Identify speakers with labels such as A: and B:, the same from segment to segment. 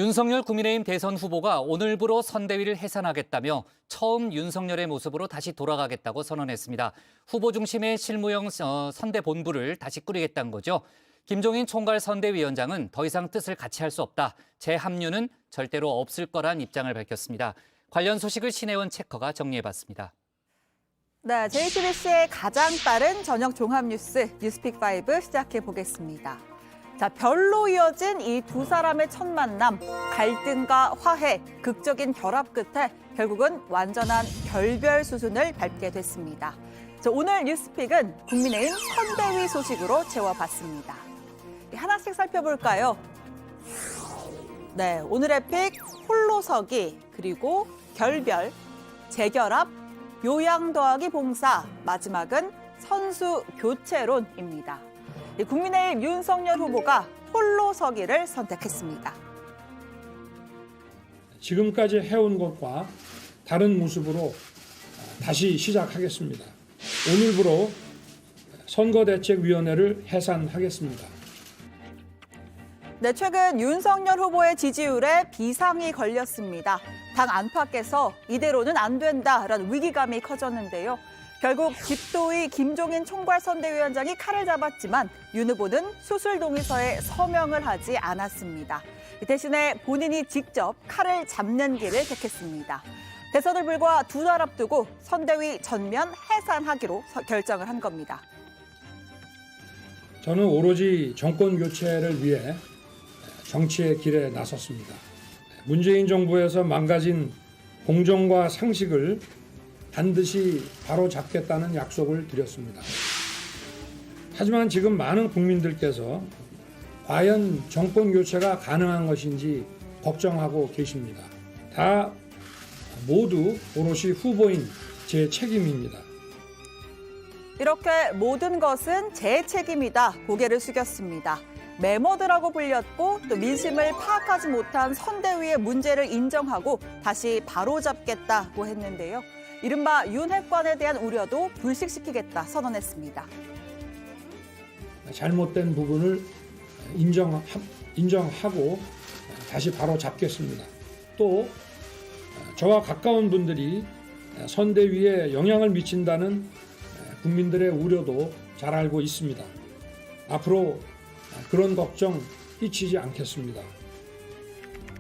A: 윤석열 국민의힘 대선 후보가 오늘부로 선대위를 해산하겠다며 처음 윤석열의 모습으로 다시 돌아가겠다고 선언했습니다. 후보 중심의 실무형 선대 본부를 다시 꾸리겠다는 거죠. 김종인 총괄 선대위원장은 더 이상 뜻을 같이 할 수 없다. 재합류는 절대로 없을 거란 입장을 밝혔습니다. 관련 소식을 신혜원 체커가 정리해봤습니다.
B: 네, JTBC의 가장 빠른 저녁 종합뉴스 뉴스픽5 시작해보겠습니다. 자, 별로 이어진 이 두 사람의 첫 만남, 갈등과 화해, 극적인 결합 끝에 결국은 완전한 결별 수순을 밟게 됐습니다. 자, 오늘 뉴스픽은 국민의힘 선대위 소식으로 채워봤습니다. 하나씩 살펴볼까요? 네, 오늘의 픽 홀로서기, 그리고 결별, 재결합, 요양 더하기 봉사, 마지막은 선수 교체론입니다. 국민의힘 윤석열 후보가 홀로서기를 선택했습니다.
C: 지금까지 해온 것과 다른 모습으로 다시 시작하겠습니다. 오늘부로 선거대책위원회를 해산하겠습니다.
B: 네, 최근 윤석열 후보의 지지율에 비상이 걸렸습니다. 당 안팎에서 이대로는 안 된다라는 위기감이 커졌는데요. 결국 집도의 김종인 총괄선대위원장이 칼을 잡았지만 윤 후보는 수술 동의서에 서명을 하지 않았습니다. 대신에 본인이 직접 칼을 잡는 길을 택했습니다. 대선을 불과 두 달 앞두고 선대위 전면 해산하기로 결정을 한 겁니다.
C: 저는 오로지 정권 교체를 위해 정치의 길에 나섰습니다. 문재인 정부에서 망가진 공정과 상식을 반드시 바로잡겠다는 약속을 드렸습니다. 하지만 지금 많은 국민들께서 과연 정권 교체가 가능한 것인지 걱정하고 계십니다. 다 모두 오롯이 후보인 제 책임입니다.
B: 이렇게 모든 것은 제 책임이다. 고개를 숙였습니다. 매머드라고 불렸고 또 민심을 파악하지 못한 선대위의 문제를 인정하고 다시 바로잡겠다고 했는데요. 이른바 윤핵관에 대한 우려도 불식시키겠다 선언했습니다.
C: 잘못된 부분을 인정하고 다시 바로잡겠습니다. 또 저와 가까운 분들이 선대위에 영향을 미친다는 국민들의 우려도 잘 알고 있습니다. 앞으로 그런 걱정 끼치지 않겠습니다.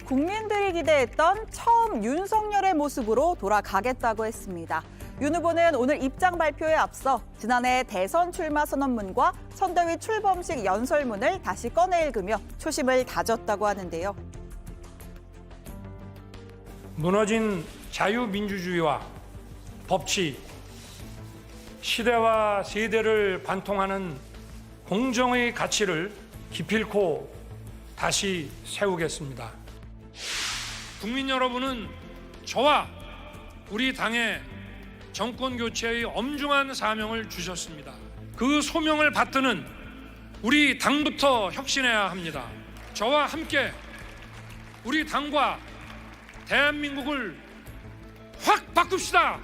B: 국민들이 기대했던 처음 윤석열의 모습으로 돌아가겠다고 했습니다. 윤 후보는 오늘 입장 발표에 앞서 지난해 대선 출마 선언문과 선대위 출범식 연설문을 다시 꺼내 읽으며 초심을 다졌다고 하는데요.
C: 무너진 자유민주주의와 법치, 시대와 세대를 관통하는 공정의 가치를 기필코 다시 세우겠습니다. 국민 여러분은 저와 우리 당의 정권 교체의 엄중한 사명을 주셨습니다. 그 소명을 받드는 우리 당부터 혁신해야 합니다. 저와 함께 우리 당과 대한민국을 확 바꿉시다.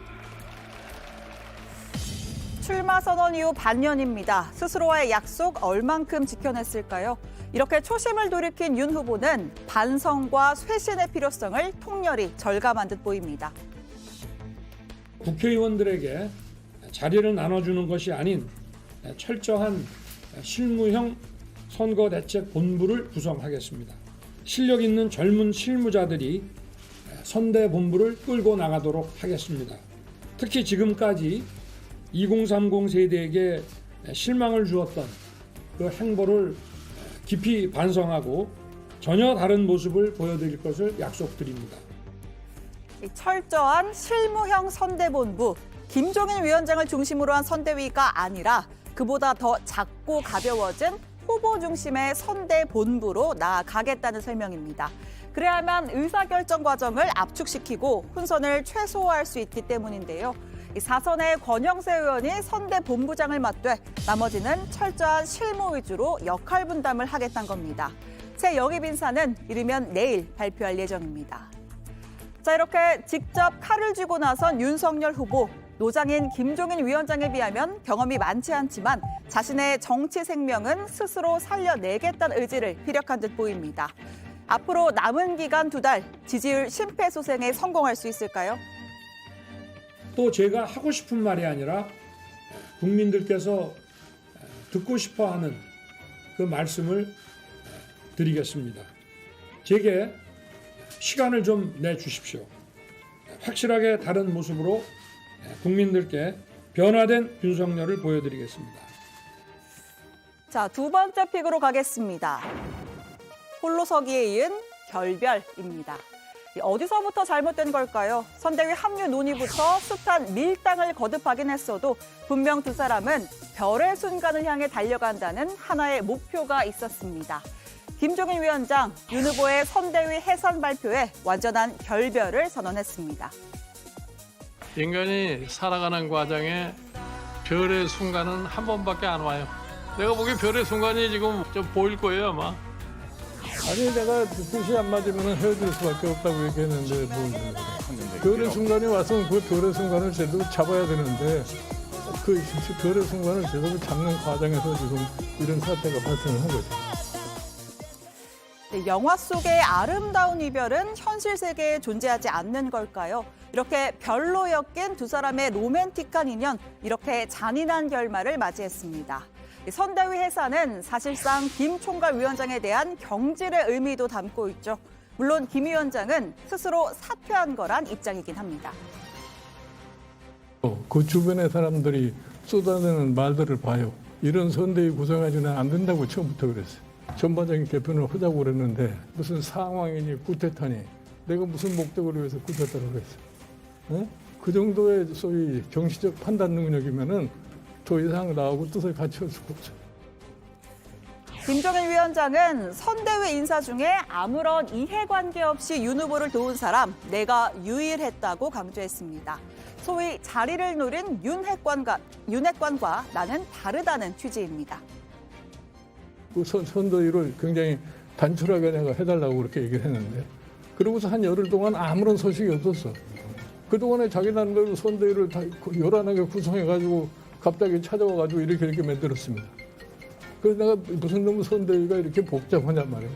B: 출마 선언 이후 반년입니다. 스스로와의 약속 얼만큼 지켜냈을까요? 이렇게 초심을 돌이킨 윤 후보는 반성과 쇄신의 필요성을 통렬히 절감한 듯 보입니다.
C: 국회의원들에게 자리를 나눠주는 것이 아닌 철저한 실무형 선거대책본부를 구성하겠습니다. 실력 있는 젊은 실무자들이 선대본부를 끌고 나가도록 하겠습니다. 특히 지금까지 2030 세대에게 실망을 주었던 그 행보를 깊이 반성하고 전혀 다른 모습을 보여드릴 것을 약속드립니다.
B: 철저한 실무형 선대본부, 김종인 위원장을 중심으로 한 선대위가 아니라 그보다 더 작고 가벼워진 후보 중심의 선대본부로 나아가겠다는 설명입니다. 그래야만 의사결정 과정을 압축시키고 혼선을 최소화할 수 있기 때문인데요. 사선의 권영세 의원이 선대본부장을 맡되 나머지는 철저한 실무 위주로 역할 분담을 하겠다는 겁니다. 새 영입 인사는 이르면 내일 발표할 예정입니다. 자, 이렇게 직접 칼을 쥐고 나선 윤석열 후보. 노장인 김종인 위원장에 비하면 경험이 많지 않지만 자신의 정치 생명은 스스로 살려내겠다는 의지를 피력한 듯 보입니다. 앞으로 남은 기간 2달 지지율 심폐소생에 성공할 수 있을까요?
C: 또 제가 하고 싶은 말이 아니라 국민들께서 듣고 싶어하는 그 말씀을 드리겠습니다. 제게 시간을 좀 내주십시오. 확실하게 다른 모습으로 국민들께 변화된 윤석열을 보여드리겠습니다.
B: 자, 2번째 픽으로 가겠습니다. 홀로서기에 이은 결별입니다. 어디서부터 잘못된 걸까요? 선대위 합류 논의부터 숱한 밀당을 거듭하긴 했어도 분명 두 사람은 별의 순간을 향해 달려간다는 하나의 목표가 있었습니다. 김종인 위원장, 윤 후보의 선대위 해산 발표에 완전한 결별을 선언했습니다.
D: 인간이 살아가는 과정에 별의 순간은 한 번밖에 안 와요. 내가 보기엔 별의 순간이 지금 좀 보일 거예요, 아마.
E: 아니 내가 뜻이 안 맞으면 헤어질 수밖에 없다고 얘기했는데 뭐 별의 순간이 와서 그 별의 순간을 제대로 잡아야 되는데 그 별의 순간을 제대로 잡는 과정에서 지금 이런 사태가 발생을 한 거죠.
B: 네, 영화 속의 아름다운 이별은 현실 세계에 존재하지 않는 걸까요? 이렇게 별로 엮인 두 사람의 로맨틱한 인연, 이렇게 잔인한 결말을 맞이했습니다. 선대위 해산은 사실상 김 총괄위원장에 대한 경질의 의미도 담고 있죠. 물론 김 위원장은 스스로 사퇴한 거란 입장이긴 합니다.
E: 그 주변의 사람들이 쏟아내는 말들을 봐요. 이런 선대위 구성하지는 안 된다고 처음부터 그랬어요. 전반적인 개편을 하자고 그랬는데 무슨 상황이니 쿠데타니 내가 무슨 목적을 위해서 쿠데타를 했어. 그 정도의 소위 정치적 판단 능력이면은 더 이상 나하고 뜻을 같이할 수가 없어요.
B: 김종인 위원장은 선대위 인사 중에 아무런 이해관계 없이 윤 후보를 도운 사람, 내가 유일했다고 강조했습니다. 소위 자리를 노린 윤핵관과 나는 다르다는 취지입니다.
E: 그 선대위를 굉장히 단촐하게 내가 해달라고 그렇게 얘기를 했는데 그러고서 한 열흘 동안 아무런 소식이 없었어. 그동안에 자기 나름대로 선대위를 다 요란하게 구성해가지고 갑자기 찾아와가지고 이렇게 만들었습니다. 그래서 내가 무슨 놈의 선대위가 이렇게 복잡하냔 말이에요.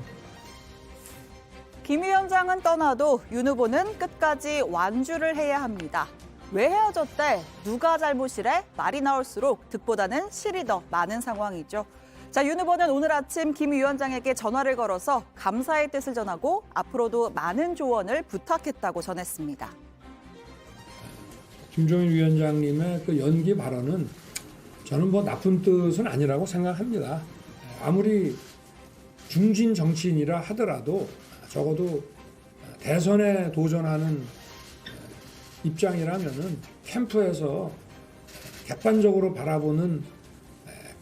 B: 김 위원장은 떠나도 윤 후보는 끝까지 완주를 해야 합니다. 왜 헤어졌대? 누가 잘못이래? 말이 나올수록 득보다는 실이 더 많은 상황이죠. 자, 윤 후보는 오늘 아침 김 위원장에게 전화를 걸어서 감사의 뜻을 전하고 앞으로도 많은 조언을 부탁했다고 전했습니다.
C: 김종인 위원장님의 그 연기 발언은 저는 뭐 나쁜 뜻은 아니라고 생각합니다. 아무리 중진 정치인이라 하더라도 적어도 대선에 도전하는 입장이라면은 캠프에서 객관적으로 바라보는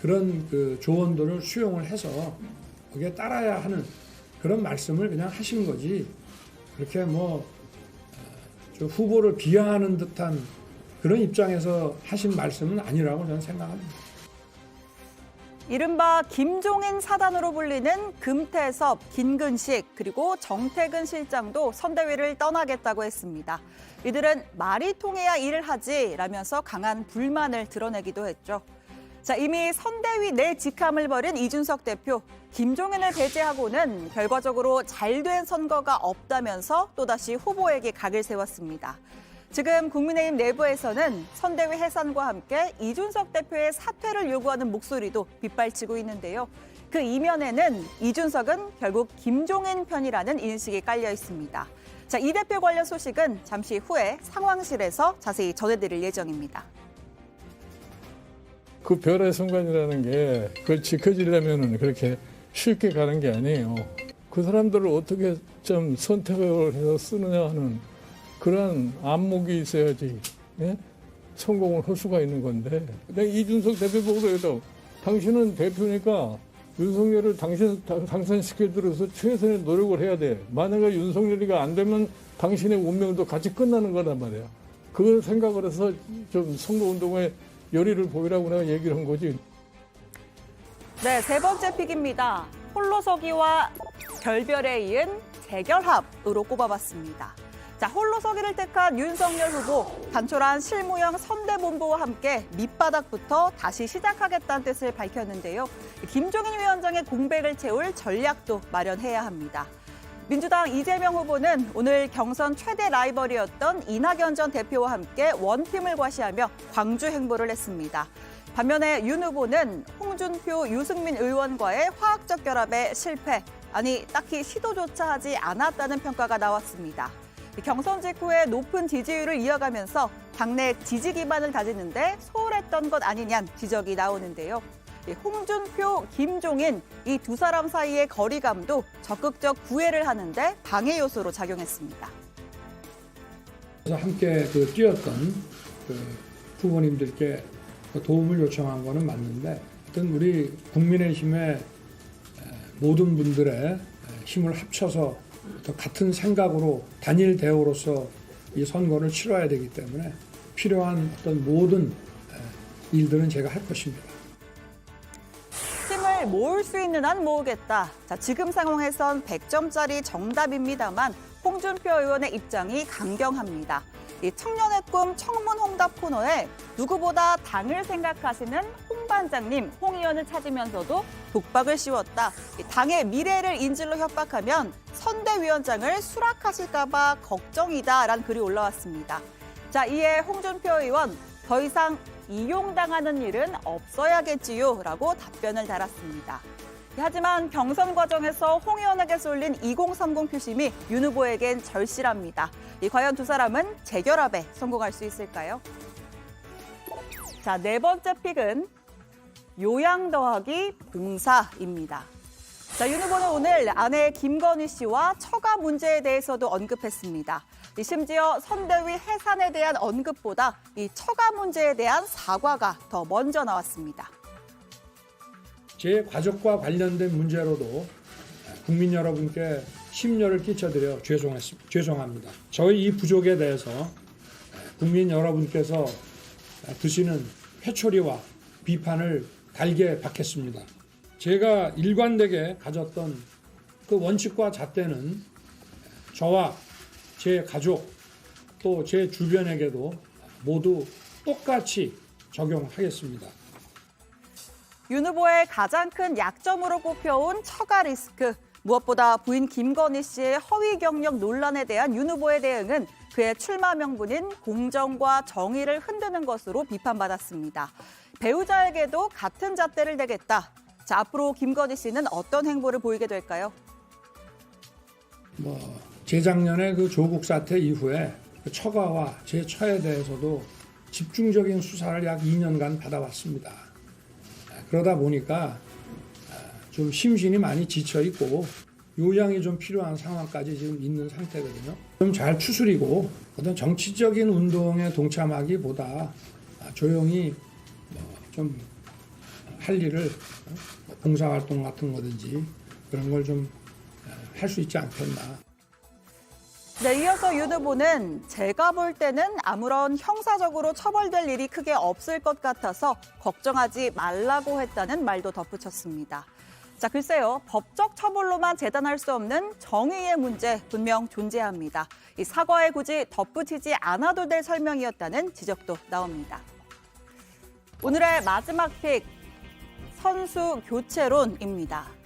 C: 그런 그 조언들을 수용을 해서 거기에 따라야 하는 그런 말씀을 그냥 하신 거지. 그렇게 뭐 저 후보를 비하하는 듯한 그런 입장에서 하신 말씀은 아니라고 저는 생각합니다.
B: 이른바 김종인 사단으로 불리는 금태섭, 김근식 그리고 정태근 실장도 선대위를 떠나겠다고 했습니다. 이들은 말이 통해야 일을 하지라면서 강한 불만을 드러내기도 했죠. 자, 이미 선대위 내 직함을 벌인 이준석 대표, 김종인을 배제하고는 결과적으로 잘된 선거가 없다면서 또다시 후보에게 각을 세웠습니다. 지금 국민의힘 내부에서는 선대위 해산과 함께 이준석 대표의 사퇴를 요구하는 목소리도 빗발치고 있는데요. 그 이면에는 이준석은 결국 김종인 편이라는 인식이 깔려 있습니다. 자, 이 대표 관련 소식은 잠시 후에 상황실에서 자세히 전해드릴 예정입니다.
E: 그 별의 순간이라는 게 그걸 지켜지려면 그렇게 쉽게 가는 게 아니에요. 그 사람들을 어떻게 좀 선택을 해서 쓰느냐 하는 그런 안목이 있어야지 성공을 할 수가 있는 건데 내가 이준석 대표 보고 그래도 당신은 대표니까 윤석열을 당선시켜들어서 최선의 노력을 해야 돼. 만약에 윤석열이가 안 되면 당신의 운명도 같이 끝나는 거란 말이야. 그걸 생각을 해서 좀 선거운동에 열의를 보이라고 내가 얘기를 한 거지.
B: 네, 세 번째 픽입니다. 홀로서기와 결별에 이은 재결합으로 꼽아봤습니다. 자, 홀로서기를 택한 윤석열 후보, 단촐한 실무형 선대본부와 함께 밑바닥부터 다시 시작하겠다는 뜻을 밝혔는데요. 김종인 위원장의 공백을 채울 전략도 마련해야 합니다. 민주당 이재명 후보는 오늘 경선 최대 라이벌이었던 이낙연 전 대표와 함께 원팀을 과시하며 광주 행보를 했습니다. 반면에 윤 후보는 홍준표, 유승민 의원과의 화학적 결합에 실패, 아니 딱히 시도조차 하지 않았다는 평가가 나왔습니다. 경선 직후에 높은 지지율을 이어가면서 당내 지지 기반을 다지는데 소홀했던 것 아니냐는 지적이 나오는데요. 홍준표, 김종인 이 두 사람 사이의 거리감도 적극적 구애를 하는데 방해 요소로 작용했습니다.
C: 그래서 함께 뛰었던 후보님들께 도움을 요청한 거는 맞는데, 하여튼 우리 국민의힘의 모든 분들의 힘을 합쳐서 같은 생각으로 단일 대우로서 이 선거를 치러야 되기 때문에 필요한 어떤 모든 일들은 제가 할 것입니다.
B: 힘을 모을 수 있는 한 모으겠다. 자, 지금 상황에선 100점짜리 정답입니다만 홍준표 의원의 입장이 강경합니다. 이 청년의 꿈 청문홍답 코너에 누구보다 당을 생각하시는 홍 반장님, 홍 의원을 찾으면서도 독박을 씌웠다. 당의 미래를 인질로 협박하면 선대위원장을 수락하실까 봐 걱정이다라는 글이 올라왔습니다. 자, 이에 홍준표 의원 더 이상 이용당하는 일은 없어야겠지요 라고 답변을 달았습니다. 하지만 경선 과정에서 홍 의원에게 쏠린 2030 표심이 윤 후보에겐 절실합니다. 과연 두 사람은 재결합에 성공할 수 있을까요? 자, 네 번째 픽은 요양 더하기 봉사입니다. 자, 윤 후보는 오늘 아내 김건희 씨와 처가 문제에 대해서도 언급했습니다. 심지어 선대위 해산에 대한 언급보다 이 처가 문제에 대한 사과가 더 먼저 나왔습니다.
C: 제 가족과 관련된 문제로도 국민 여러분께 심려를 끼쳐드려 죄송합니다. 저희 이 부족에 대해서 국민 여러분께서 드시는 회초리와 비판을 달게 받겠습니다. 제가 일관되게 가졌던 그 원칙과 잣대는 저와 제 가족 또 제 주변에게도 모두 똑같이 적용하겠습니다.
B: 윤 후보의 가장 큰 약점으로 꼽혀온 처가 리스크. 무엇보다 부인 김건희 씨의 허위 경력 논란에 대한 윤 후보의 대응은 그의 출마 명분인 공정과 정의를 흔드는 것으로 비판받았습니다. 배우자에게도 같은 잣대를 대겠다. 자, 앞으로 김건희 씨는 어떤 행보를 보이게 될까요?
C: 재작년에 그 조국 사태 이후에 그 처가와 제 처에 대해서도 집중적인 수사를 약 2년간 받아왔습니다. 그러다 보니까 좀 심신이 많이 지쳐 있고 요양이 좀 필요한 상황까지 지금 있는 상태거든요. 좀 잘 추스리고 어떤 정치적인 운동에 동참하기보다 조용히 좀 할 일을 봉사활동 같은 거든지 그런 걸 좀 할 수 있지 않겠나.
B: 네, 이어서 윤 후보는 제가 볼 때는 아무런 형사적으로 처벌될 일이 크게 없을 것 같아서 걱정하지 말라고 했다는 말도 덧붙였습니다. 자, 글쎄요. 법적 처벌로만 재단할 수 없는 정의의 문제 분명 존재합니다. 이 사과에 굳이 덧붙이지 않아도 될 설명이었다는 지적도 나옵니다. 오늘의 마지막 픽, 선수 교체론입니다.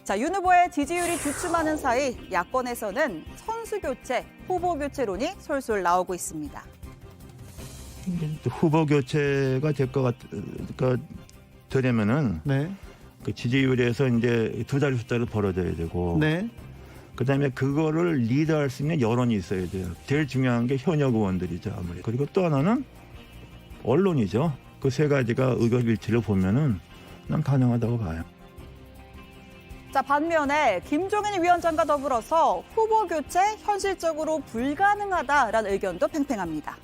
B: 자, 윤 후보의 지지율이 주춤하는 사이 야권에서는 선수 교체, 후보 교체론이 솔솔 나오고 있습니다.
F: 후보 교체가 될 것 되려면은
G: 네.
F: 그 지지율에서 이제 두 자리 숫자를 벌어져야 되고,
G: 네.
F: 그다음에 그거를 리드할 수 있는 여론이 있어야 돼요. 제일 중요한 게 현역 의원들이죠, 아무리. 그리고 또 하나는 언론이죠. 그 세 가지가 의견 일치를 보면은 난 가능하다고 봐요.
B: 자, 반면에 김종인 위원장과 더불어서 후보 교체 현실적으로 불가능하다라는 의견도 팽팽합니다.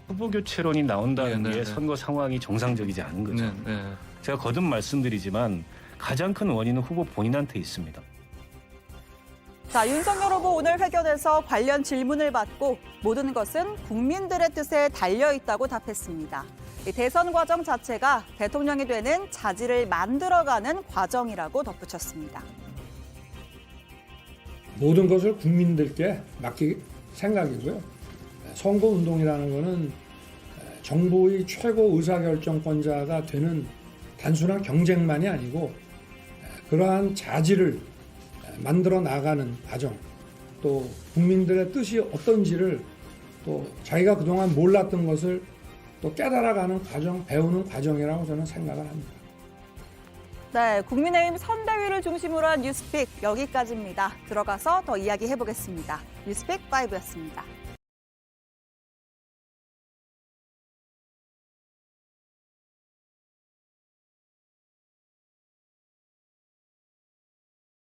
H: 후보 교체론이 나온다는
G: 네,
H: 게
G: 네.
H: 선거 상황이 정상적이지 않은 거죠.
G: 네, 네.
H: 제가 거듭 말씀드리지만 가장 큰 원인은 후보 본인한테 있습니다.
B: 자, 윤석열 후보 오늘 회견에서 관련 질문을 받고 모든 것은 국민들의 뜻에 달려 있다고 답했습니다. 이 대선 과정 자체가 대통령이 되는 자질을 만들어가는 과정이라고 덧붙였습니다.
C: 모든 것을 국민들께 맡길 생각이고요. 선거운동이라는 것은 정부의 최고 의사결정권자가 되는 단순한 경쟁만이 아니고 그러한 자질을 만들어 나가는 과정, 또 국민들의 뜻이 어떤지를 또 자기가 그동안 몰랐던 것을 또 깨달아가는 과정, 배우는 과정이라고 저는 생각을 합니다.
B: 네, 국민의힘 선대위를 중심으로 한 뉴스픽 여기까지입니다. 들어가서 더 이야기해보겠습니다. 뉴스픽 5였습니다.